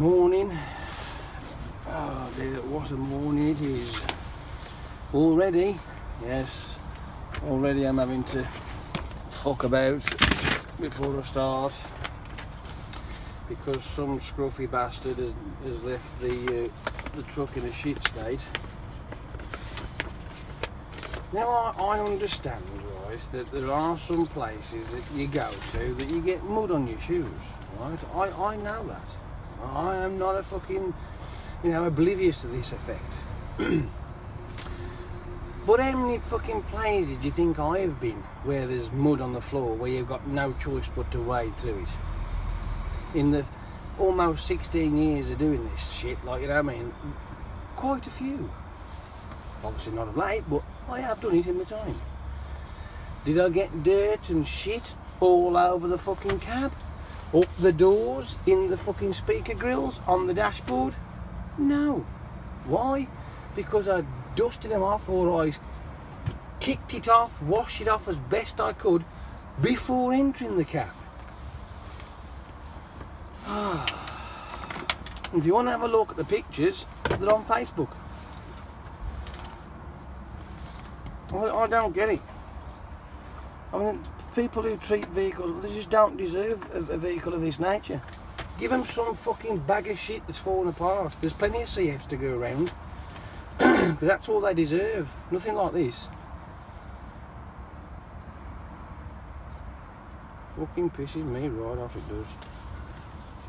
Morning. Oh dear, what a morning it is. Already, yes, already I'm having to fuck about before I start because some scruffy bastard has left the truck in a shit state. Now I understand, right, that there are some places that you go to that you get mud on your shoes, right? I know that. I am not a fucking, oblivious to this effect. But how many fucking places do you think I've been where there's mud on the floor where you've got no choice but to wade through it? In the almost 16 years of doing this shit, quite a few. Obviously not of late, but I have done it in my time. Did I get dirt and shit all over the fucking cab? Up the doors, in the fucking speaker grills, on the dashboard? No. Why? Because I dusted them off, or I kicked it off, washed it off as best I could before entering the cab. If you want to have a look at the pictures, they're on Facebook. I don't get it. I mean, people who treat vehicles, they just don't deserve a vehicle of this nature. Give them some fucking bag of shit that's falling apart. There's plenty of CFs to go around. Because that's all they deserve. Nothing like this. Fucking pisses me right off, it does.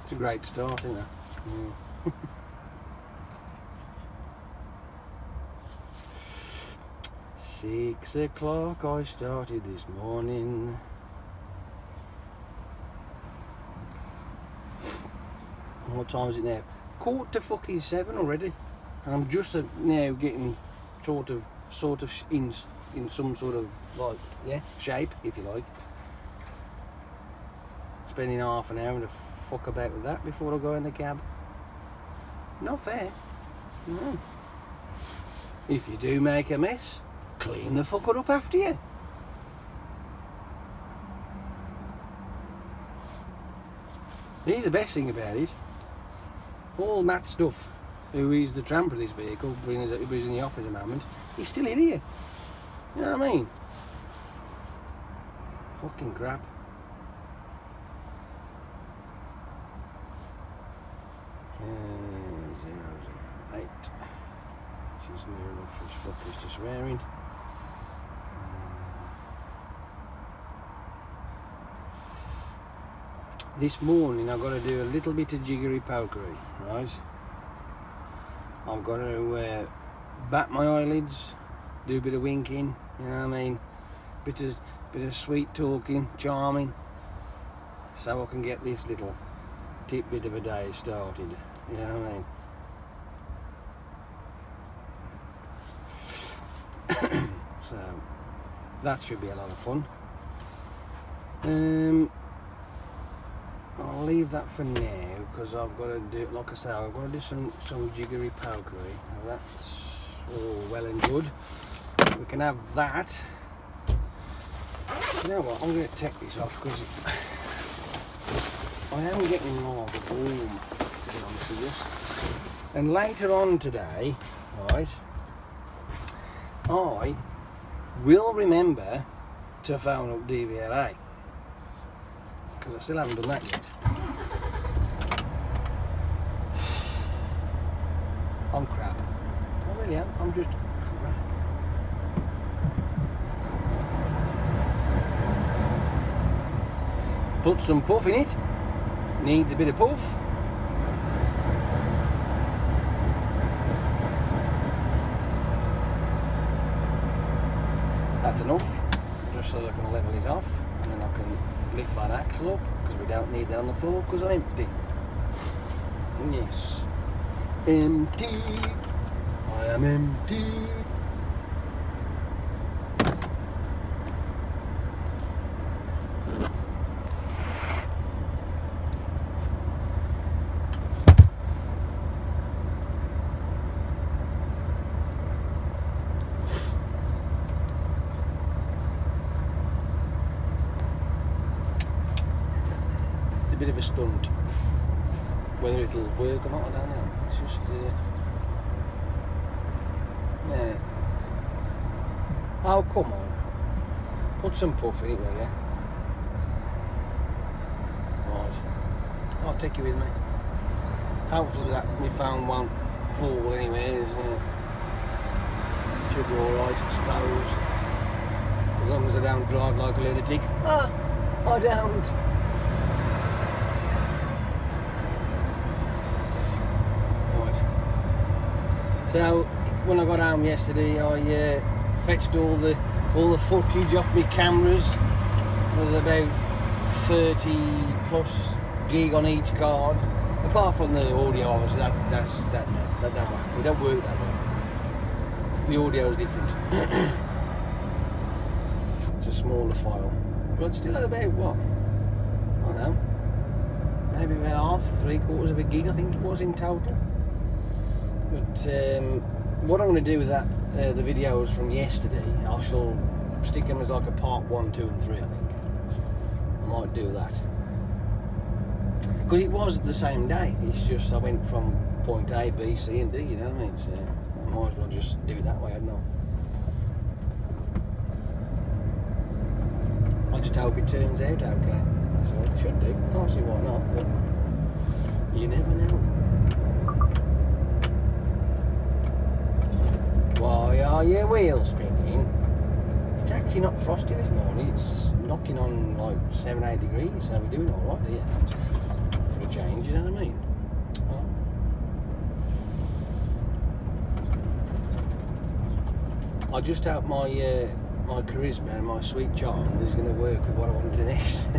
It's a great start, isn't it? Yeah. 6 o'clock I started this morning. What time is it now? 6:45 already. And I'm just now getting sort of in some sort of shape, if you like. Spending half an hour to fuck about with that before I go in the cab. Not fair. No. If you do make a mess, clean the fucker up after you. Here's the best thing about it. All that stuff, who is the tramper of this vehicle, who's in the office at the moment, he's still in here. You know what I mean? Fucking crap. Uh, 008. She's near enough for his fuckers to swearing. This morning I've got to do a little bit of jiggery pokery, right? I've got to bat my eyelids, do a bit of winking, you know what I mean? Bit of sweet talking, charming, so I can get this little bit of a day started, you know what I mean? So that should be a lot of fun. I'll leave that for now because I've got to do, like I say, I've got to do some jiggery pokery. Now that's all well and good. We can have that. You know what? I'm going to take this off because I am getting rather warm, to be honest with you. And later on today, right, I will remember to phone up DVLA. Because I still haven't done that yet. I'm crap. I really am. I'm just crap. Put some puff in it. Needs a bit of puff. That's enough. Just so I can level it off. And then I can lift that axle up because we don't need that on the floor because I'm empty. Yes, empty. I am empty. Bit of a stunt. whether it'll work or not, I don't know. It's just, yeah. Oh, come on. Put some puff in it, will you? Right. I'll take you with me. Hopefully that my phone won't fall anyway. Should be alright, I suppose. As long as I don't drive like a lunatic. Ah, I don't. Right. So when I got home yesterday, I fetched all the footage off my cameras. There's about 30 plus gig on each card. Apart from the audio, obviously, that way. We don't work that way. The audio is different. It's a smaller file, but it's still at about what? I don't know. Maybe about half, 3/4 of a gig, I think it was in total. But what I'm going to do with that, the videos from yesterday, I shall stick them as like a part 1, 2, and 3. I think I might do that. Because it was the same day, it's just I went from point A, B, C and D, you know what I mean? So I might as well just do it that way, hadn't I? I just hope it turns out okay. That's all it should do. Can't see why not, but you never know. Why are your wheels spinning? It's actually not frosty this morning, it's knocking on like 7-8 degrees, so we're doing alright here. Change, you know what I mean? I just hope my my charisma and my sweet charm is going to work with what I want to do next.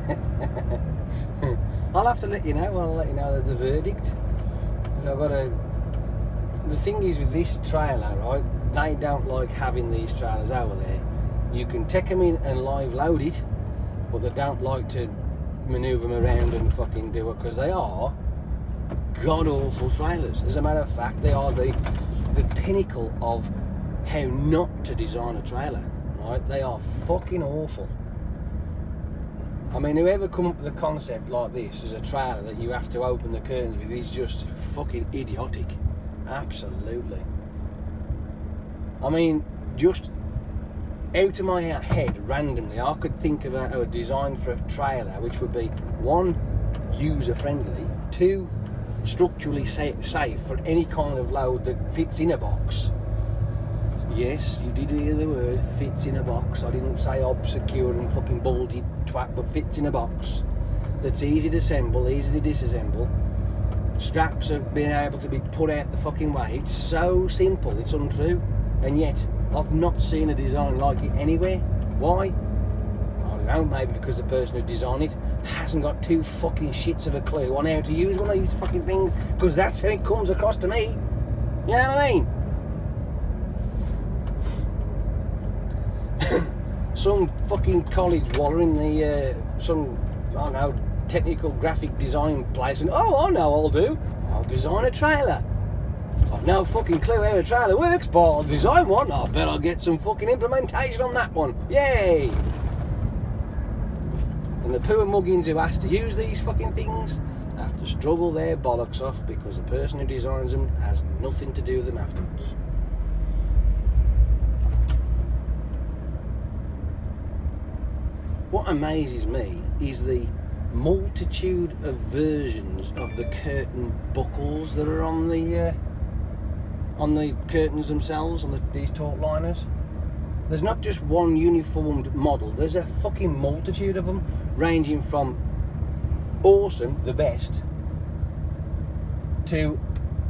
I'll have to let you know. I'll let you know the verdict. Because I've got to. The thing is with this trailer, right? They don't like having these trailers over there. You can take them in and live load it, but they don't like to manoeuvre them around and fucking do it, because they are god awful trailers. As a matter of fact, they are the pinnacle of how not to design a trailer, right? They are fucking awful. I mean, whoever come up with a concept like this as a trailer that you have to open the curtains with is just fucking idiotic. Absolutely. I mean, just out of my head, randomly, I could think about a design for a trailer which would be 1, user-friendly, 2, structurally safe for any kind of load that fits in a box. Yes, you did hear the word, fits in a box. I didn't say obscure and fucking baldy twat, but fits in a box. That's easy to assemble, easy to disassemble. Straps are being able to be put out the fucking way. It's so simple, it's untrue. And yet, I've not seen a design like it anywhere. Why? I don't know, maybe because the person who designed it hasn't got 2 fucking shits of a clue on how to use one of these fucking things, because that's how it comes across to me. You know what I mean? Some fucking college waller in the, some, I don't know, technical graphic design place, and oh, I know I'll do. I'll design a trailer. I've no fucking clue how a trailer works, but I'll design one. I bet I'll get some fucking implementation on that one. Yay! And the poor muggins who has to use these fucking things have to struggle their bollocks off because the person who designs them has nothing to do with them afterwards. What amazes me is the multitude of versions of the curtain buckles that are on the curtains themselves, on these taut liners. There's not just one uniformed model, there's a fucking multitude of them, ranging from awesome, the best, to,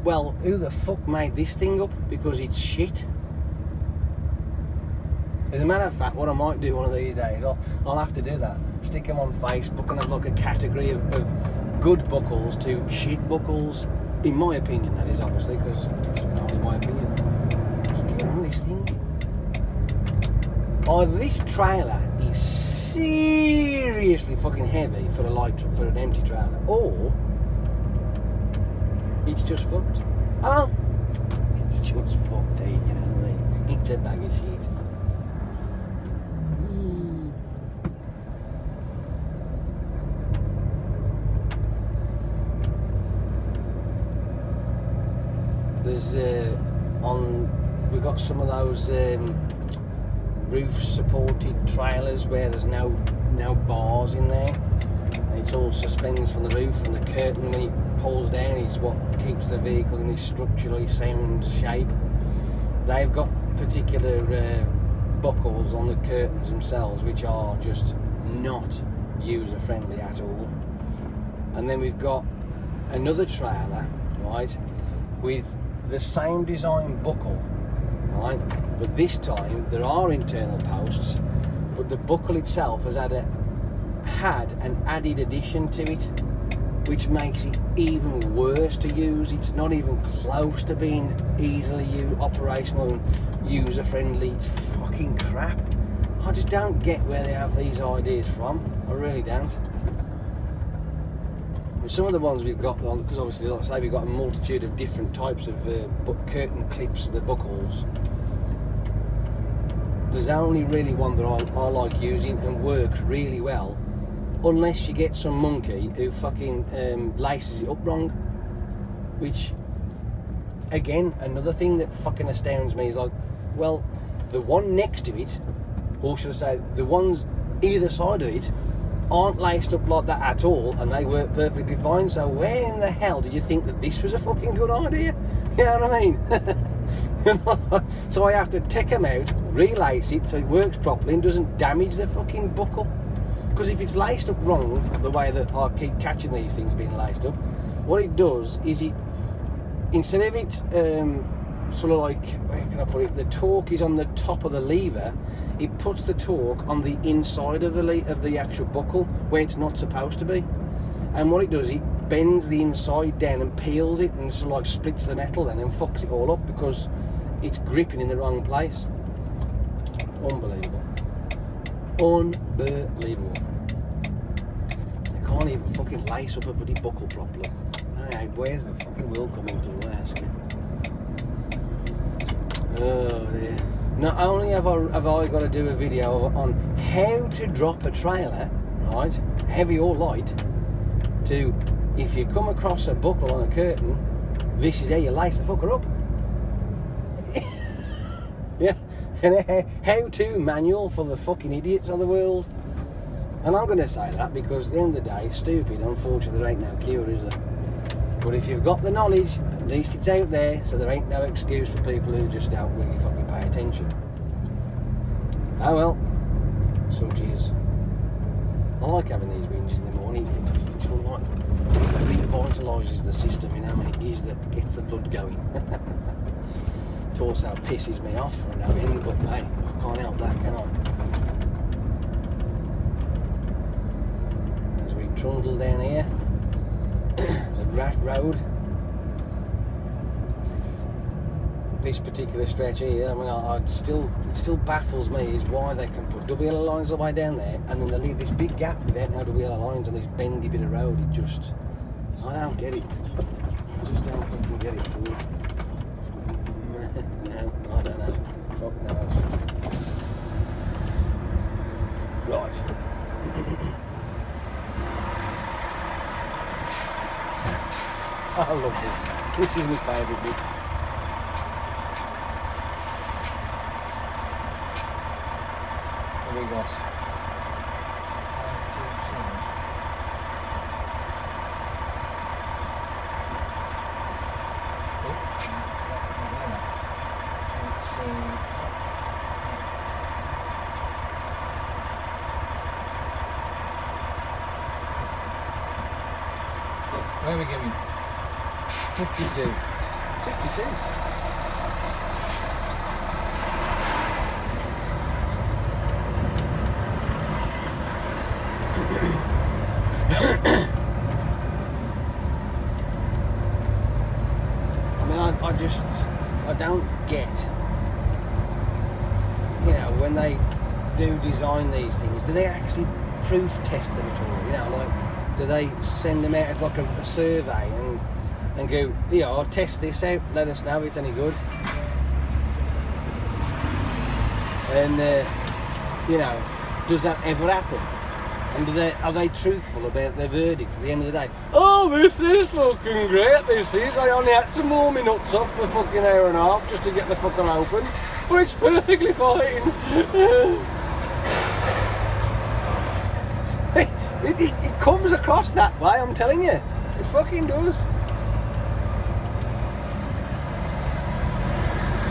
well, who the fuck made this thing up because it's shit. As a matter of fact, what I might do one of these days, I'll have to do that. Stick them on Facebook and have like a category of good buckles to shit buckles. In my opinion, that is, obviously, because it's only my opinion. Just get on this thing. Either this trailer is seriously fucking heavy for an empty trailer, or it's just fucked. Oh, it's just fucked, you know what I mean? It's a bag of shit. there's we've got some of those roof supported trailers where there's no bars in there, and it's all suspends from the roof, and the curtain when it pulls down is what keeps the vehicle in this structurally sound shape. They've got particular buckles on the curtains themselves which are just not user friendly at all. And then we've got another trailer, right, with the same design buckle, right, but this time there are internal posts, but the buckle itself has had an added addition to it, which makes it even worse to use. It's not even close to being easily operational and user friendly. It's fucking crap. I just don't get where they have these ideas from. I really don't. And some of the ones we've got, because obviously, like I say, we've got a multitude of different types of curtain clips, the buckles. There's only really one that I like using and works really well, unless you get some monkey who fucking laces it up wrong. Which, again, another thing that fucking astounds me is like, well, the one next to it, or should I say, the ones either side of it, aren't laced up like that at all, and they work perfectly fine. So where in the hell did you think that this was a fucking good idea? You know what I mean? So I have to take them out, relace it so it works properly and doesn't damage the fucking buckle. Because if it's laced up wrong, the way that I keep catching these things being laced up, what it does is it, instead of it sort of like, where can I put it, the torque is on the top of the lever, it puts the torque on the inside of the actual buckle where it's not supposed to be. And what it does, it bends the inside down and peels it and sort of like splits the metal then and fucks it all up because it's gripping in the wrong place. Unbelievable. Unbelievable. They can't even fucking lace up a bloody buckle properly. Alright, where's the fucking wheel coming to, I ask you? Oh dear. Not only have I got to do a video on how to drop a trailer, right, heavy or light, to if you come across a buckle on a curtain, this is how you lace the fucker up. Yeah, and a how-to manual for the fucking idiots of the world. And I'm going to say that because at the end of the day, stupid, unfortunately there ain't no cure, is there? But if you've got the knowledge, at least it's out there, so there ain't no excuse for people who just don't really fucking pay attention. Oh well, such is. I like having these whinges in the morning. It's all like, it revitalises the system, you know, and it is that gets the blood going. It also pisses me off for no end, but hey, I can't help that, can I? As we trundle down here, the rat road. This particular stretch here, I mean, it still baffles me is why they can put double yellow lines all the way down there and then they leave this big gap without no double yellow lines on this bendy bit of road. It just, I don't get it. I just don't fucking get it. No, I don't know. Fuck knows. Right. I love this. This is my favourite bit. What have we got? Where are we giving? 52. 52? I mean, I don't get, you know, when they do design these things, do they actually proof test them at all? You know, like, do they send them out as like a survey and go, yeah, I'll test this out, let us know if it's any good? And, you know, does that ever happen? And are they truthful about their verdict at the end of the day? Oh, this is fucking great, this is. I only had to mow my nuts off for fucking hour and a half just to get the fucker open. But it's perfectly fine. It comes across that way, I'm telling you. It fucking does.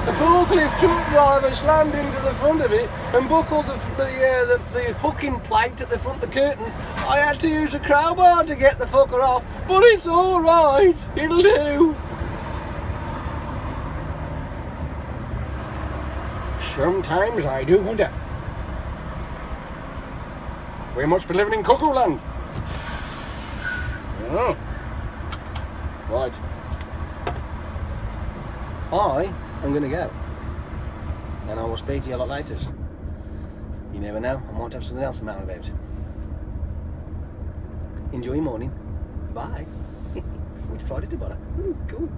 The forklift truck driver slammed into the front of it and buckled the hooking plate at the front of the curtain. I had to use a crowbar to get the fucker off, but it's alright, it'll do. Sometimes I do wonder. We must be living in cuckoo land. Oh. Right. I'm going to go, and I will speak to you a lot later. You never know, I might have something else I'm out about. Enjoy your morning. Bye. With Friday tomorrow. Ooh, cool.